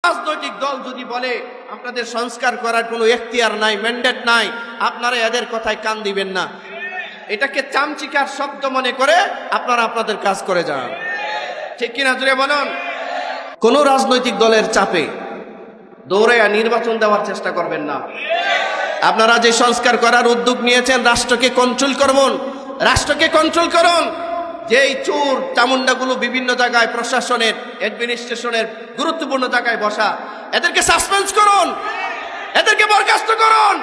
রাজনৈতিক দল যদি বলে আপনাদের সংস্কার করার কোনো এখতিয়ার নাই, ম্যান্ডেট নাই, আপনারা এদের কথায় কান দিবেন না। এটাকে চামচিকার শব্দ মনে করে আপনারা আপনাদের কাজ করে যান, ঠিক কিনা জুড়ে বলুন। কোন রাজনৈতিক দলের চাপে দৌড়ে নির্বাচন দেওয়ার চেষ্টা করবেন না। আপনারা যে সংস্কার করার উদ্যোগ নিয়েছেন, রাষ্ট্রকে কন্ট্রোল করুন, রাষ্ট্রকে কন্ট্রোল করুন। যেই চোর চামুন্ডাগুলো বিভিন্ন জায়গায় প্রশাসনের, অ্যাডমিনিস্ট্রেশনের গুরুত্বপূর্ণ জায়গায় বসা, এদেরকে সাসপেন্ড করুন, এদেরকে বরখাস্ত করুন।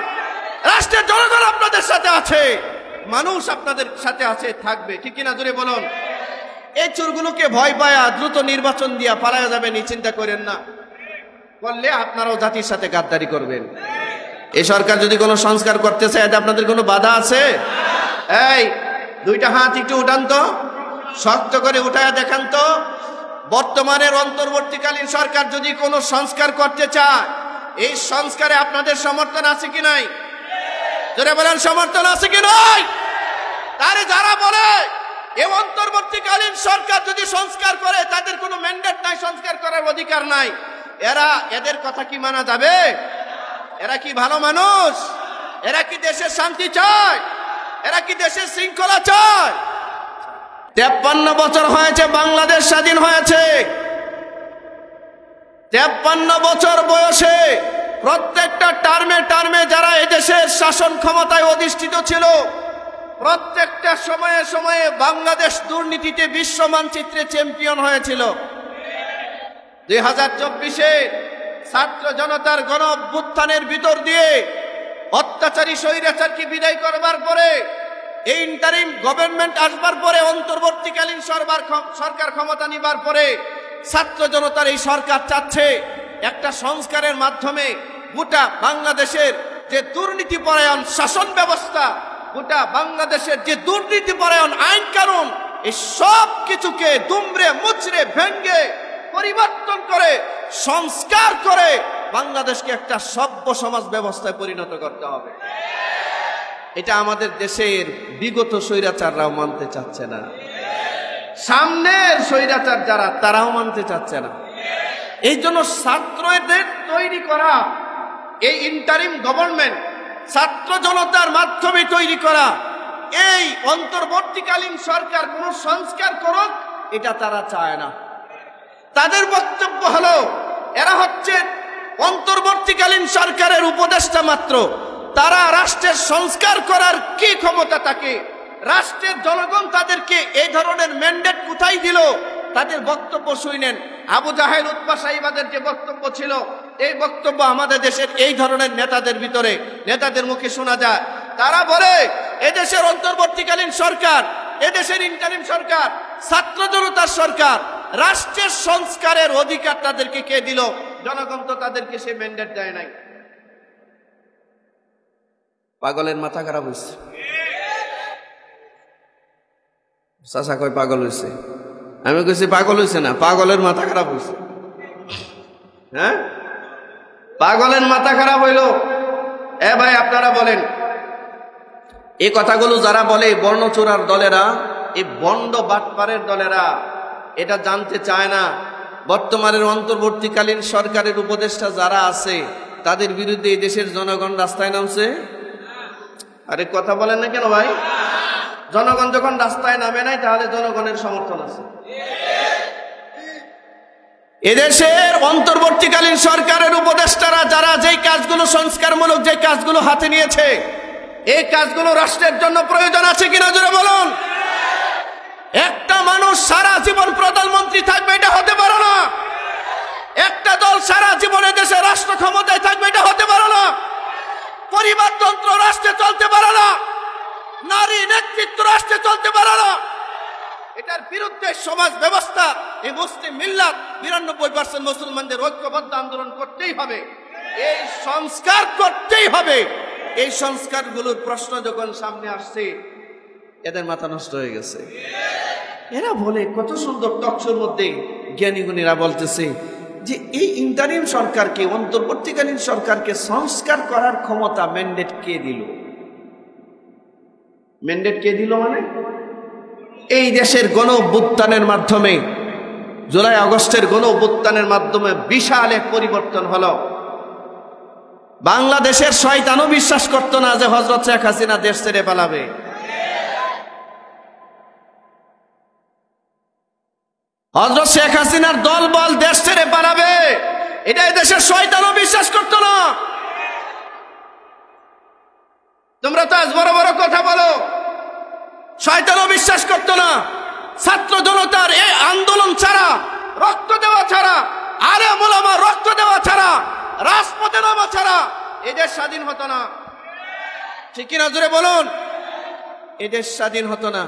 রাষ্ট্রের জনগণ আপনাদের সাথে আছে, মানুষ আপনাদের সাথে আছে, থাকবে, ঠিক কিনা জোরে বলুন। এই চোরগুলোকে ভয় পায়া দ্রুত নির্বাচন দিয়া পালায়া যাবেন এই চিন্তা করেন না, করলে আপনারাও জাতির সাথে গাদ্দারি করবেন। এই সরকার যদি কোনো সংস্কার করতে চায়, আপনাদের কোনো বাধা আছে? এই দুইটা হাত একটু উঠান তো, শক্ত করে উঠায়া দেখান তো। বর্তমানের অন্তর্বর্তীকালীন সরকার যদি কোনো সংস্কার করতে চায়, এই সংস্কারে আপনাদের সমর্থন আছে কি নাই? যারা বলেন সমর্থন আছে কি নাই? তারে যারা বলে এই অন্তর্বর্তীকালীন সরকার যদি সংস্কার করে, তাদের কোনো ম্যান্ডেট নাই, সংস্কার করার অধিকার নাই, এদের কথা কি মানা যাবে? এরা কি ভালো মানুষ? এরা কি দেশের শান্তি চায়? এরা কি দেশের শৃঙ্খলা চায়? 53 বছর হয়েছে বাংলাদেশ স্বাধীন হয়েছে। 53 বছর বয়সে প্রত্যেকটা টার্মে টার্মে যারা এদেশের শাসন ক্ষমতায় অধিষ্ঠিত ছিল, প্রত্যেকটা সময়ে সময়ে বাংলাদেশ দুর্নীতিতে বিশ্ব মানচিত্রে চ্যাম্পিয়ন হয়েছিল। 2024-এ ছাত্র জনতার গণ অভ্যুত্থানের ভিতর দিয়ে অত্যাচারী স্বৈরাচারকে বিদায় করবার পরে, এই ইন্টারিম গভর্নমেন্ট আসবার পরে, অন্তর্বর্তীকালীন সরকার ক্ষমতা নিবার পরে, ছাত্র জনতার এই সরকার চাচ্ছে একটা সংস্কারের মাধ্যমে গোটা বাংলাদেশের যে দুর্নীতিপরায়ণ শাসন ব্যবস্থা, গোটা বাংলাদেশের যে দুর্নীতিপরায়ণ আইন কানুন, এই সব কিছুকে দুমড়ে মুচড়ে ভেঙ্গে পরিবর্তন করে সংস্কার করে বাংলাদেশকে একটা সভ্য সমাজ ব্যবস্থায় পরিণত করতে হবে। এটা আমাদের দেশের বিগত স্বৈরাচাররাও মানতে চাচ্ছে না, সামনের স্বৈরাচার যারা তারাও মানতে চাচ্ছে না। এই জন্য ছাত্রদের তৈরি করা এই ইন্টারিম গভর্নমেন্ট, ছাত্র জনতার মাধ্যমে তৈরি করা এই অন্তর্বর্তীকালীন সরকার কোন সংস্কার করুক, এটা তারা চায় না। তাদের বক্তব্য হলো এরা হচ্ছে অন্তর্বর্তীকালীন সরকারের উপদেষ্টা মাত্র, তারা রাষ্ট্রের সংস্কার করার কি ক্ষমতা থাকে? রাষ্ট্রের জনগণ তাদেরকে এই ধরনের ম্যান্ডেট কোথায় দিল? তাদের বক্তব্য শুনেন। আবু জাহেল, উতবা, সাইবাদের যে বক্তব্য ছিল, এই বক্তব্য আমাদের দেশের এই ধরনের নেতাদের ভিতরে, নেতাদের মুখে শোনা যায়। তারা বলে এদেশের অন্তর্বর্তীকালীন সরকার, এদেশের ইন্টারিম সরকার ছাত্র জনতার সরকার, রাষ্ট্রের সংস্কারের অধিকার তাদেরকে কে দিল? জনগণ তো তাদেরকে সে ম্যান্ডেট দেয় নাই। পাগলের মাথা খারাপ হয়েছে। চাচা কয় পাগল হয়েছে, আমি কইছি পাগল হয়েছে না, পাগলের মাথা খারাপ হয়েছে। হ্যাঁ, পাগলের মাথা খারাপ হইল। এ ভাই, আপনারা বলেন এই কথাগুলো যারা বলে, বর্ণচোরার দলেরা, এই বন্ড বাটপারের দলেরা এটা জানতে চায় না বর্তমানের অন্তর্বর্তীকালীন সরকারের উপদেষ্টা যারা আছে তাদের বিরুদ্ধে এই দেশের জনগণ রাস্তায় নামছে। আরে কথা বলেন না কেন ভাই? জনগণ যখন রাস্তায় নামে নাই, তাহলে জনগণের সমর্থন আছে। এদেশের অন্তর্বর্তীকালীন সরকারের উপদেষ্টারা যারা যেই কাজগুলো সংস্কারমূলক যে কাজগুলো হাতে নিয়েছে, এই কাজগুলো রাষ্ট্রের জন্য প্রয়োজন আছে কিনা জোরে বলুন। একটা মানুষ সারা জীবন প্রধানমন্ত্রী থাকবে, এটা হতে পারে না। একটা দল সারা জীবনে দেশে রাষ্ট্র ক্ষমতায় থাকবে, এটা হতে পারে না। পরিবারতন্ত্র রাষ্ট্রে চলতে পারে না, নারী নেতৃত্ব রাষ্ট্রে চলতে পারে না। এটার বিরুদ্ধে সমাজ ব্যবস্থা, এই মুসলিম মিল্লাত 92% মুসলমানদের ঐক্যবদ্ধ আন্দোলন করতেই হবে, এই সংস্কার করতেই হবে। এই সংস্কারগুলোর প্রশ্ন যখন সামনে আসছে, এদের মাথা নষ্ট হয়ে গেছে। এরা বলে, কত সুন্দর টকশোর মধ্যে জ্ঞানীগুণীরা বলতেছে যে এই ইন্টারিম সরকারকে, অন্তর্বর্তীকালীন সরকারকে সংস্কার করার ক্ষমতা ম্যান্ডেট কে দিল? ম্যান্ডেট কে দিল মানে এই দেশের গণ অভ্যুত্থানের মাধ্যমে জুলাই আগস্টের গণ অভ্যুত্থানের মাধ্যমে বিশাল এক পরিবর্তন হলো। বাংলাদেশের শয়তানও বিশ্বাস করত না যে হযরত শেখ হাসিনা দেশ ছেড়ে পালাবে। হযরত শেখ হাসিনার দলবল দেশ ছেড়ে পালাবে, এটা দেশের শয়তানও বিশ্বাস করত না। তোমরা তো আজ বড় বড় কথা বলো, শয়তানও বিশ্বাস করত না। ছাত্র জনতার এই আন্দোলন ছাড়া, রক্ত দেওয়া ছাড়া, আলেম ওলামা রক্ত দেওয়া ছাড়া, রাজপথে নামা ছাড়া এই দেশ স্বাধীন হতো না। ঠিক কিনা জোরে বলুন? এই দেশ স্বাধীন হতো না।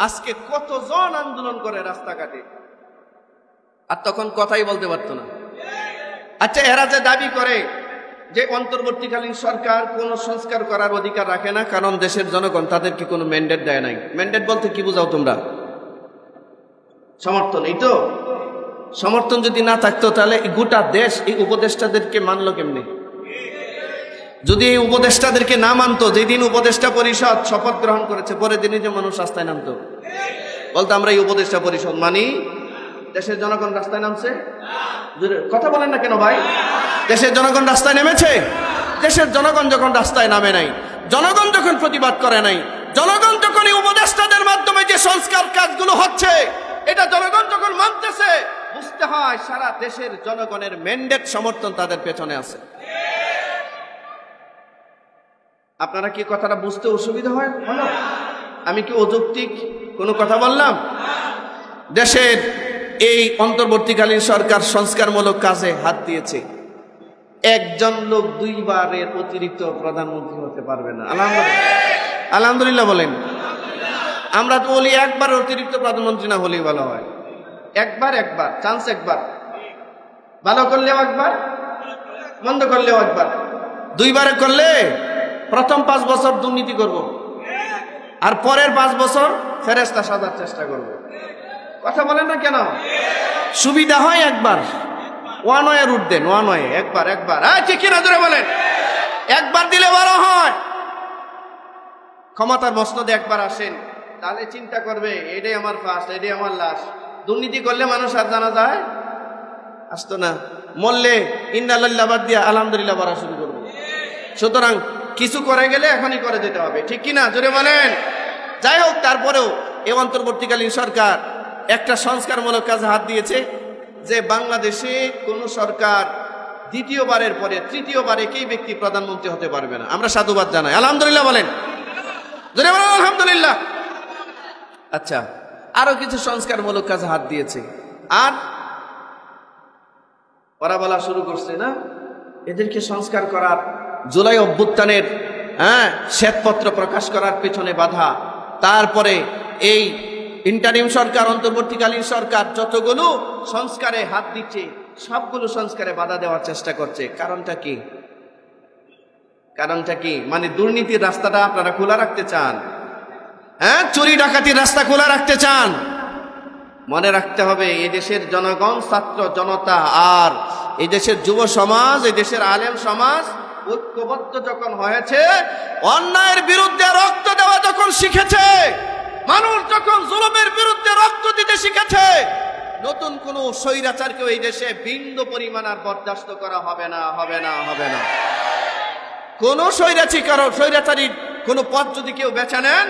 আজকে কতজন আন্দোলন করে রাস্তাঘাটে, আর তখন কথাই বলতে পারতো না। আচ্ছা, এরা যে দাবি করে যে অন্তর্বর্তীকালীন সরকার কোন সংস্কার করার অধিকার রাখে না, কারণ দেশের জনগণ তাদেরকে কোনো ম্যান্ডেট দেয় নাই। ম্যান্ডেট বলতে কি বোঝাও তোমরা? সমর্থন। এই তো সমর্থন যদি না থাকতো তাহলে গোটা দেশ এই উপদেষ্টাদেরকে মানলো কেমনি? যদি এই উপদেষ্টাদেরকে না মানতো, যেদিন উপদেষ্টা পরিষদ শপথ গ্রহণ করেছে পরের দিনই যে মানুষ রাস্তায় নামতো, বলতো আমরা এই উপদেষ্টা পরিষদ মানি। দেশের জনগণ রাস্তায় নামছে? কথা বলেন না কেন ভাই? দেশের জনগণ রাস্তায় নেমেছে? দেশের জনগণ যখন রাস্তায় নামে নাই, জনগণ যখন প্রতিবাদ করে নাই, জনগণ যখন এই উপদেষ্টাদের মাধ্যমে যে সংস্কার কাজগুলো হচ্ছে এটা জনগণ যখন মানতেছে, বুঝতে হয় সারা দেশের জনগণের ম্যান্ডেট সমর্থন তাদের পেছনে আছে। আপনারা কি কথাটা বুঝতে অসুবিধা হয়? হলো আমি কি অযৌক্তিক কোনো কথা বললাম? দেশের এই অন্তর্বর্তীকালীন সরকার সংস্কারমূলক কাজে হাত দিয়েছে। একজন লোক দুইবারের অতিরিক্ত প্রধানমন্ত্রী হতে পারবে না। আলহামদুলিল্লাহ বলেন। আমরা তো বলি একবার অতিরিক্ত প্রধানমন্ত্রী না হলেই ভালো হয়। একবার চান্স, একবার ভালো করলেও একবার, মন্দ করলেও একবার। দুইবারে করলে প্রথম 5 বছর দুর্নীতি করব, আর পরের 5 বছর ফেরেশতা সাজার চেষ্টা করব। কথা বলেন না কেন? সুবিধা হয় একবার। ওয়ান ওয়ে রুট দেন, ওয়ান ওয়ে, একবার। ঠিক কিনা জোরে বলেন? একবার দিলে ভালো হয়। ক্ষমতার মসনদে একবার আসেন, তাহলে চিন্তা করবে এটাই আমার ফার্স্ট, এটাই আমার লাস্ট। দুর্নীতি করলে মানুষ আর জানা যায় আসতো না। মরলে ইন্নালিল্লাহ বাদ দিয়া আলহামদুলিল্লাহ বলা শুরু করবো। সুতরাং কিছু করে গেলে এখনই করে যেতে হবে। ঠিক কিনা জোরে বলেন? যাই হোক, তারপরেও এই অন্তর্বর্তীকালীন সরকার একটা সংস্কারমূলক কাজে হাত দিয়েছে যে বাংলাদেশে কোন সরকার দ্বিতীয়বারের পরে তৃতীয়বার একই ব্যক্তি প্রধানমন্ত্রী হতে পারবে না। আমরা সাধুবাদ জানাই। আলহামদুলিল্লাহ বলেন, জোরে বলেন আলহামদুলিল্লাহ। আচ্ছা, আরো কিছু সংস্কারমূলক কাজে হাত দিয়েছে, আর ওরা বলা শুরু করছে না এদেরকে সংস্কার করার, জুলাই অভ্যুত্থানের শ্বেতপত্র প্রকাশ করার পেছনে বাধা। তারপরে এই ইন্টারিম সরকার, অন্তর্বর্তীকালীন সরকার যতগুলো সংস্কারে হাত দিচ্ছে সবগুলো সংস্কারে বাধা দেওয়ার চেষ্টা করছে। কারণটা কি? মানে দুর্নীতির রাস্তাটা আপনারা খোলা রাখতে চান, চুরি ডাকাতির রাস্তা খোলা রাখতে চান। মনে রাখতে হবে এই দেশের জনগণ, ছাত্র জনতা আর এই দেশের যুব সমাজ, এই দেশের আলেম সমাজ ঐক্যবদ্ধ যখন হয়েছে, অন্যায়ের বিরুদ্ধে রক্ত দেওয়া যখন শিখেছে, মানুষ যখন জুলুমের বিরুদ্ধে রক্ত দিতে শিখেছে, নতুন কোন স্বৈরাচারকে এই দেশে বিন্দু পরিমাণ আর বরদাস্ত করা হবে না। কোন স্বৈরাচারী কোন পথ যদি কেউ বেছে নেন,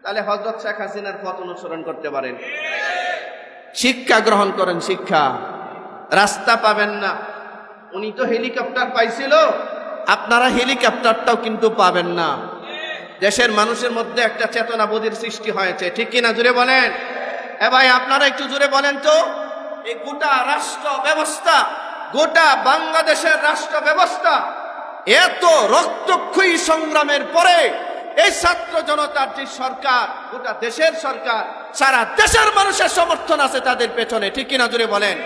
তাহলে হযরত শেখ হাসিনার পথ অনুসরণ করতে পারেন। শিক্ষা গ্রহণ করেন, শিক্ষা। রাস্তা পাবেন না। উনি তো হেলিকপ্টার পাইছিল, আপনারা হেলিকপ্টারটাও কিন্তু পাবেন না। দেশের মানুষের মধ্যে একটা চেতনাবোধের সৃষ্টি হয়েছে। ঠিক কিনা জোরে বলেন? ভাই আপনারা একটু জোরে বলেন তো। এই গোটা রাষ্ট্র ব্যবস্থা, গোটা বাংলাদেশের রাষ্ট্র ব্যবস্থা এত রক্তক্ষয়ী সংগ্রামের পরে এই ছাত্র জনতার যে সরকার, গোটা দেশের সরকার, সারা দেশের মানুষের সমর্থন আছে তাদের পেছনে। ঠিক কিনা জোরে বলেন?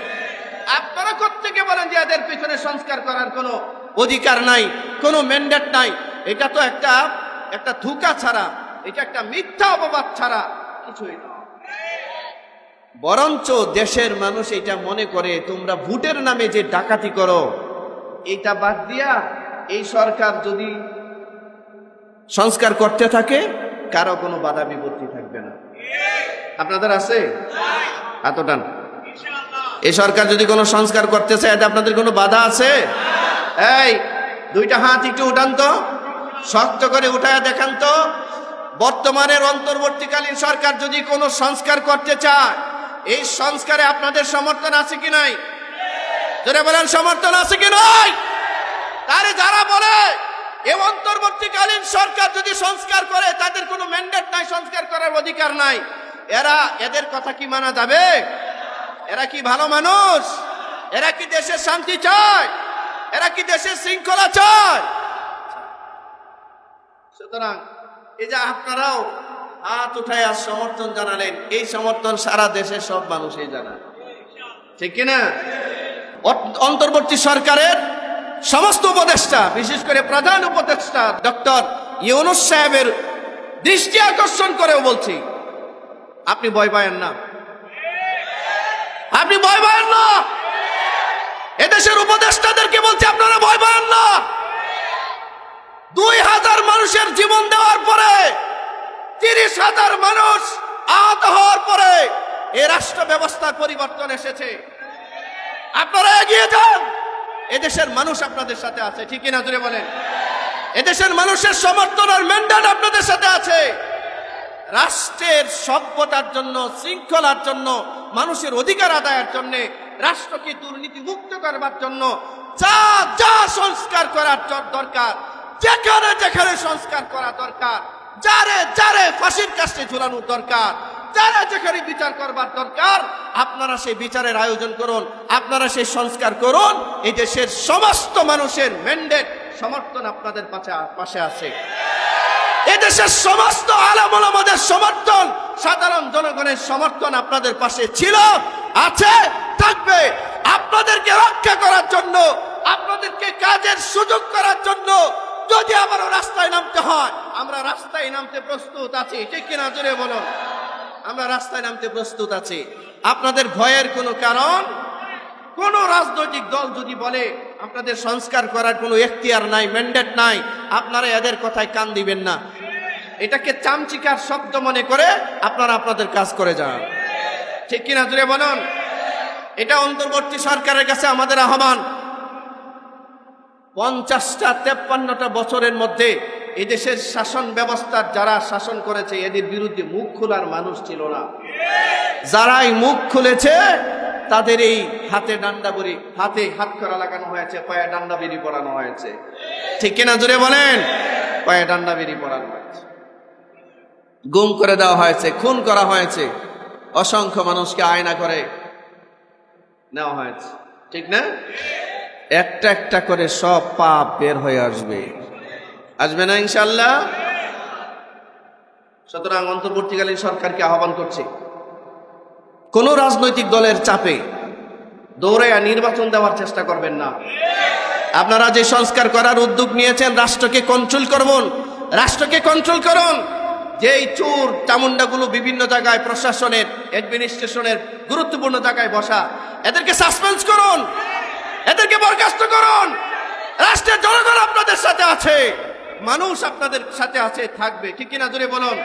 আপনারা কোত্থেকে বলেন যে এদের পেছনে সংস্কার করার কোনো অধিকার নাই, কোনো ম্যান্ডেট নাই? এটা তো একটা ধোঁকা ছাড়া, এটা একটা মিথ্যা অপবাদ ছাড়া কিছুই না। বরঞ্চ দেশের মানুষ এটা মনে করে তোমরা ভোটের নামে যে ডাকাতি করো, এটা বাদ দিয়া এই সরকার যদি সংস্কার করতে থাকে কারো কোনো বাধা বিপত্তি থাকবে না। আপনাদের আছে? হাত ওঠান। এই সরকার যদি কোনো সংস্কার করতে চায়, এতে আপনাদের কোনো বাধা আছে? এই দুইটা হাত একটু উঠান তো, শক্ত করে উঠায় দেখান তো। বর্তমানের অন্তর্বর্তীকালীন সরকার যদি কোনো সংস্কার করতে চায়, এই সংস্কারে আপনাদের সমর্থন আছে কি নাই? যারা বলেন সমর্থন আছে কি নাই? তারে যারা বলে এই অন্তর্বর্তীকালীন সরকার যদি সংস্কার করে, তাদের কোনো ম্যান্ডেট নাই, সংস্কার করার অধিকার নাই, এদের কথা কি মানা যাবে? এরা কি ভালো মানুষ? এরা কি দেশের শান্তি চায়? এরা কি দেশের শৃঙ্খলা চায়? সুতরাং এই যে আপনারাও হাত উঠায় আর সমর্থন জানালেন, এই সমর্থন সারা দেশের সব মানুষই জানায়, ঠিক কিনা? অন্তর্বর্তী সরকারের সমস্ত উপদেষ্টা, বিশেষ করে প্রধান উপদেষ্টা ডক্টর ইউনূস সাহেবের দৃষ্টি আকর্ষণ করেও বলছি, আপনি ভয় পায়েন না, আপনি ভয় পায়েন না। এদেশের উপদেষ্টাদেরকে বলছি, আপনারা ভয় পায়েন না। 2000 মানুষের জীবন দেওয়ার পরে, 30,000 মানুষ আহত হওয়ার পরে এই রাষ্ট্র ব্যবস্থার পরিবর্তন এসেছে। আপনারা এগিয়ে যান, এদেশের মানুষ আপনাদের সাথে আছে, ঠিক কিনা জোরে বলেন? এদেশের মানুষের সমর্থন আর ম্যান্ডেট আপনাদের সাথে আছে। রাষ্ট্রের সভ্যতার জন্য, শৃঙ্খলার জন্য, মানুষের অধিকার আদায়ের জন্য, রাষ্ট্রকে দুর্নীতি মুক্ত করবার জন্য যা যা সংস্কার করার দরকার, যেখানে যেখানে সংস্কার করা দরকার, যারে যারে ফাঁসির কাস্টে ঝুলানো দরকার, যারা যেখানে বিচার করবার দরকার, আপনারা সেই বিচারের আয়োজন করুন, আপনারা সেই সংস্কার করুন। এই দেশের সমস্ত মানুষের ম্যান্ডেট, সমর্থন আপনাদের পাশে আছে। এদেশের সমস্ত আলেম ওলামাদের সমর্থন, সাধারণ জনগণের সমর্থন আপনাদের পাশে ছিল, আছে, থাকবে। আপনাদেরকে রক্ষা করার জন্য, আপনাদেরকে কাজের সুযোগ করার জন্য যদি আবারও রাস্তায় নামতে হয়, আমরা রাস্তায় নামতে প্রস্তুত আছি, ঠিক কিনা জোরে বলুন? আমরা রাস্তায় নামতে প্রস্তুত আছি। আপনাদের ভয়ের কোনো কারণ, কোন রাজনৈতিক দল যদি বলে আপনাদের সংস্কার করার কোনো এখতিয়ার নাই, ম্যান্ডেট নাই, আপনারা এদের কথায় কান দিবেন না। এটাকে চামচিকার শব্দ মনে করে আপনারা আপনাদের কাজ করে যান, ঠিক কিনা জোরে বলুন? এটা অন্তর্বর্তী সরকারের কাছে আমাদের আহ্বান। 50-53টা বছরের মধ্যে এই দেশের শাসন ব্যবস্থার যারা শাসন করেছে, এদের বিরুদ্ধে মুখ খোলার মানুষ ছিল না। যারাই মুখ খুলেছে, তাদের এই হাতে ডান্ডা বড়ি, হাতে হাত করা লাগানো হয়েছে, পায়ে ডান্ডা বেরি পরানো হয়েছে, ঠিক কিনা জোরে বলেন? পায়ে ডান্ডা বেরি পরানো হয়েছে, গুম করে দেওয়া হয়েছে, খুন করা হয়েছে, অসংখ্য মানুষকে আয়না করে নেওয়া হয়েছে, ঠিক না? একটা একটা করে সব পাপ বের হয়ে আসবে, আসবে না ইনশাআল্লাহ? সুতরাং অন্তর্বর্তীকালীন সরকারকে আহ্বান করছে, কোন রাজনৈতিক দলের চাপে দৌড়াইয়া নির্বাচন দেওয়ার চেষ্টা করবেন না। আপনারা যে সংস্কার করার উদ্যোগ নিয়েছেন, রাষ্ট্রকে কন্ট্রোল করুন, রাষ্ট্রকে কন্ট্রোল করুন। যেই চোর চামুন্ডাগুলো বিভিন্ন জায়গায়, প্রশাসনের, অ্যাডমিনিস্ট্রেশনের গুরুত্বপূর্ণ জায়গায় বসা, এদেরকে সাসপেন্ড করুন, এদেরকে বরখাস্ত করুন। রাষ্ট্রের জনগণ আপনাদের সাথে আছে, মানুষ আপনাদের সাথে আছে, থাকবে, ঠিক কিনা জোরে বলুন?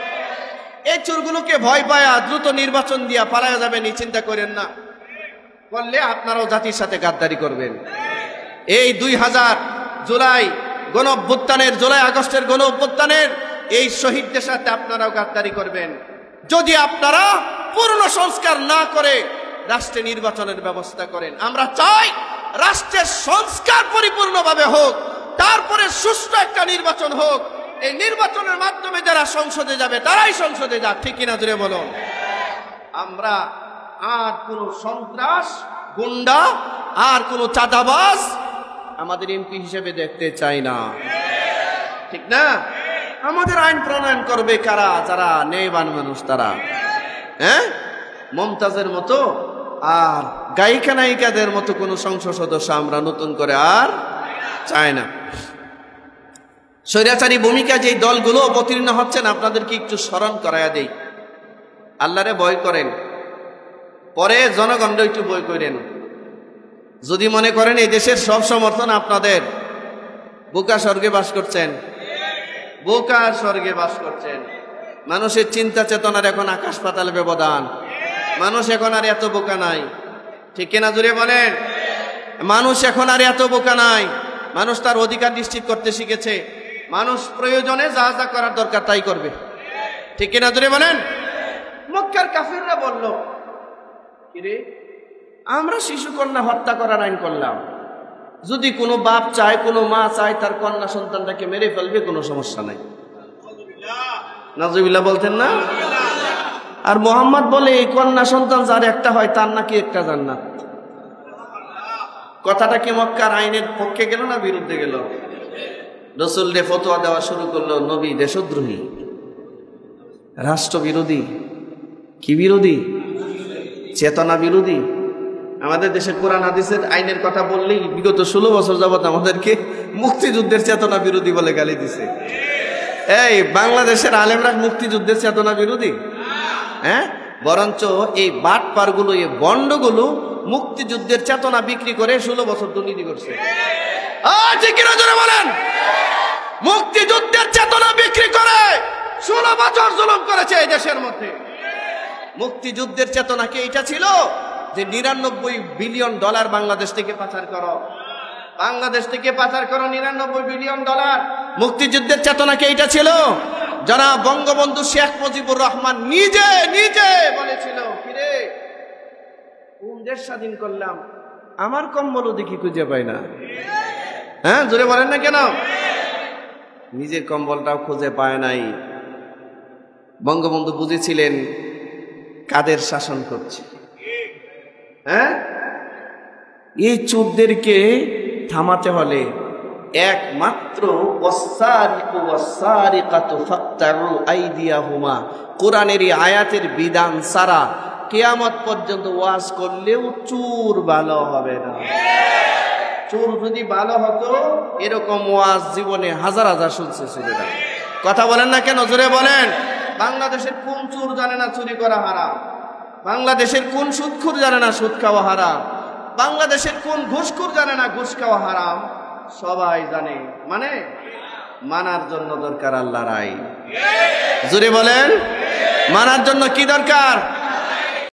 এই চোরগুলোকে ভয় পায়া দ্রুত নির্বাচন দিয়া পালায়া যাবেন, এই চিন্তা করেন না। করলে আপনারাও জাতির সাথে গাদ্দারি করবেন। এই 2000 জুলাই গণ অভ্যুত্থানের, জুলাই আগস্টের গণ অভ্যুত্থানের এই শহীদদের সাথে আপনারাও গাদ্দারি করবেন, যদি আপনারা পূর্ণ সংস্কার না করে রাষ্ট্রে নির্বাচনের ব্যবস্থা করেন। আমরা চাই রাষ্ট্রের সংস্কার পরিপূর্ণভাবে হোক, তারপরে সুষ্ঠু একটা নির্বাচন হোক। এই নির্বাচনের মাধ্যমে যারা সংসদে যাবে, তারাই সংসদে যাক, ঠিক কিনা জোরে বলুন? আমরা আর কোন সন্ত্রাস, গুন্ডা, আর কোন চাঁদাবাজ আমাদের এমপি হিসেবে দেখতে চাই না, ঠিক না? আমাদের আইন প্রণয়ন করবে কারা? যারা ন্যায়বান মানুষ, তারা। হ্যাঁ, মমতাজের মতো আর গায়িকা নায়িকাদের মতো কোন সংসদ সদস্য আমরা নতুন করে আর চাই না। স্বৈরাচারী ভূমিকা যেই দলগুলো অবতীর্ণ হচ্ছেন, আপনাদেরকে একটু স্মরণ করাইয়া দেই। আল্লাহরে ভয় করেন, পরে জনগণরা একটু ভয় করেন। যদি মনে করেন এই দেশের সব সমর্থন আপনাদের, বোকা স্বর্গে বাস করছেন, বোকা স্বর্গে বাস করছেন। মানুষের চিন্তা চেতনার এখন আকাশ পাতাল ব্যবধান। মানুষ এখন আর এত বোকা নাই, ঠিক কিনা জুড়ে বলেন? মানুষ এখন আর এত বোকা নাই। মানুষ তার অধিকার নিশ্চিত করতে শিখেছে। মানুষ প্রয়োজনে যা যা করার দরকার তাই করবে, ঠিক কিনা জুড়ে বলেন? মক্কার কাফিররা বলল, কিরে আমরা শিশু কন্যা হত্যা করার আইন করলাম, যদি কোনো বাপ চায়, কোনো মা চায় তার কন্যা সন্তানটাকে মেরে ফেলবে, কোনো সমস্যা নাই। নাজুবিল্লাহ বলতেন না? আর মোহাম্মদ বলে এই কন্যা সন্তান যার একটা হয় তার নাকি একটা জান্নাত। কথাটা কি মক্কার আইনের পক্ষে গেল না বিরুদ্ধে গেল? রাসূল রে ফতোয়া দেওয়া শুরু করলো, নবী দেশদ্রোহী, রাষ্ট্র বিরোধী, কি বিরোধী? চেতনা বিরোধী। আমাদের দেশের কোরআন হাদিসের আইনের কথা বললেই বিগত 16 বছর যাবত আমাদেরকে মুক্তিযুদ্ধের চেতনা বিরোধী বলে গালি দিছে। এই বাংলাদেশের আলেমরা মুক্তিযুদ্ধের চেতনা বিরোধী? হ্যাঁ, বরঞ্চ এই বাটপারগুলো, এই বন্ডগুলো মুক্তিযুদ্ধের চেতনা বিক্রি করে 16 বছর দুর্নীতি করছে। ঠিক কিনা জোরে বলেন? মুক্তিযুদ্ধের চেতনা বিক্রি করে 16 বছর জুলুম করেছে এই দেশের মধ্যে। মুক্তিযুদ্ধের চেতনা কি এটা ছিল যে 99 বিলিয়ন ডলার বাংলাদেশ থেকে পাচার করো, বাংলাদেশ থেকে পাচার করো 99 বিলিয়ন ডলার? মুক্তিযুদ্ধের চেতনা কি এটা ছিল? যারা বঙ্গবন্ধু শেখ মুজিবুর রহমান নিজে নিজে বলেছিল, কিরে কোন দেশ স্বাধীন করলাম, আমার কম্বল দেখি খুঁজে পাই না। হ্যাঁ, জোরে বলেন না কেন? নিজের কম্বলটাও খুঁজে পায় নাই। বঙ্গবন্ধু বুঝেছিলেন কাদের শাসন করছে। হ্যাঁ, এই চোরদেরকে থামাতে হলে একমাত্র কোরআনের এই আয়াতের বিধান ছাড়া কিয়ামত পর্যন্ত ওয়াজ করলেও চোর ভালো হবে না। চোর যদি ভালো হতো এরকম ওয়াজ জীবনে হাজার হাজার শুনছে চোরেরা। কথা বলেন না কেন? জোরে বলেন। বাংলাদেশের কোন চোর জানে না চুরি করা হারাম? বাংলাদেশের কোন সুদখোর জানে না সুদ খাওয়া হারাম? বাংলাদেশের কোন ঘুষখোর জানে না ঘুষ খাওয়া হারাম? সবাই জানে। মানে মানার জন্য দরকার আল্লাহর আইন। জোরে বলেন, মানার জন্য কি দরকার?